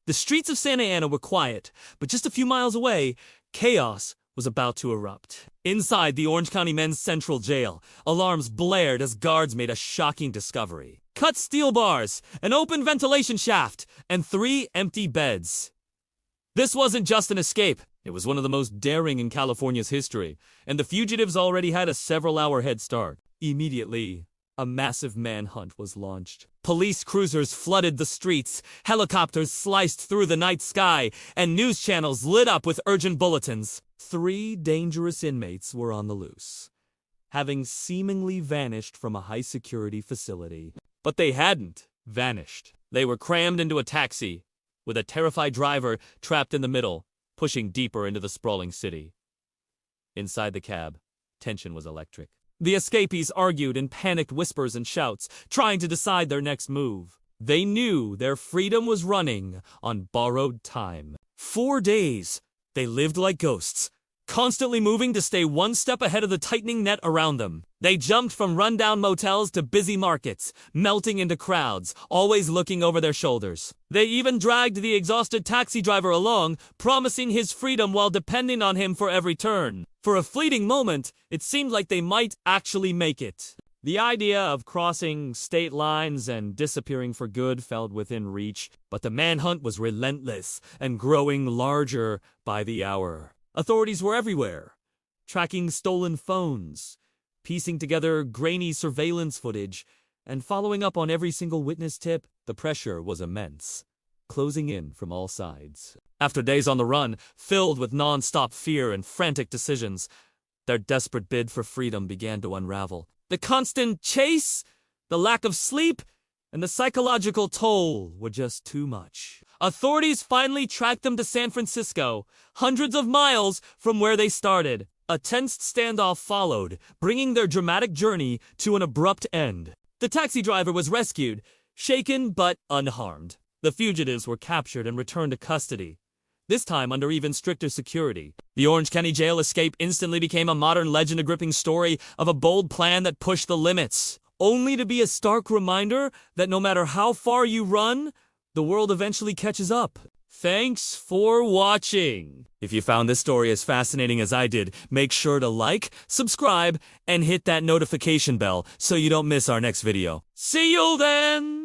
The streets of Santa Ana were quiet, but just a few miles away, chaos was about to erupt. Inside the Orange County Men's Central Jail, alarms blared as guards made a shocking discovery. Cut steel bars, an open ventilation shaft, and 3 empty beds. This wasn't just an escape. It was one of the most daring in California's history, and the fugitives already had a several-hour head start. Immediately, a massive manhunt was launched. Police cruisers flooded the streets, helicopters sliced through the night sky, and news channels lit up with urgent bulletins. 3 dangerous inmates were on the loose, having seemingly vanished from a high-security facility. But they hadn't vanished. They were crammed into a taxi, with a terrified driver trapped in the middle, pushing deeper into the sprawling city. Inside the cab, tension was electric. The escapees argued in panicked whispers and shouts, trying to decide their next move. They knew their freedom was running on borrowed time. 4 days, they lived like ghosts, constantly moving to stay one step ahead of the tightening net around them. They jumped from rundown motels to busy markets, melting into crowds, always looking over their shoulders. They even dragged the exhausted taxi driver along, promising his freedom while depending on him for every turn. For a fleeting moment, it seemed like they might actually make it. The idea of crossing state lines and disappearing for good felt within reach, but the manhunt was relentless and growing larger by the hour. Authorities were everywhere, tracking stolen phones, piecing together grainy surveillance footage, and following up on every single witness tip. The pressure was immense, closing in from all sides. After days on the run, filled with non-stop fear and frantic decisions, their desperate bid for freedom began to unravel. The constant chase, the lack of sleep, and the psychological toll were just too much. Authorities finally tracked them to San Francisco, hundreds of miles from where they started. A tense standoff followed, bringing their dramatic journey to an abrupt end. The taxi driver was rescued, shaken but unharmed. The fugitives were captured and returned to custody, this time under even stricter security. The Orange County Jail escape instantly became a modern legend, a gripping story of a bold plan that pushed the limits, only to be a stark reminder that no matter how far you run, the world eventually catches up. Thanks for watching. If you found this story as fascinating as I did, make sure to like, subscribe, and hit that notification bell so you don't miss our next video. See you then!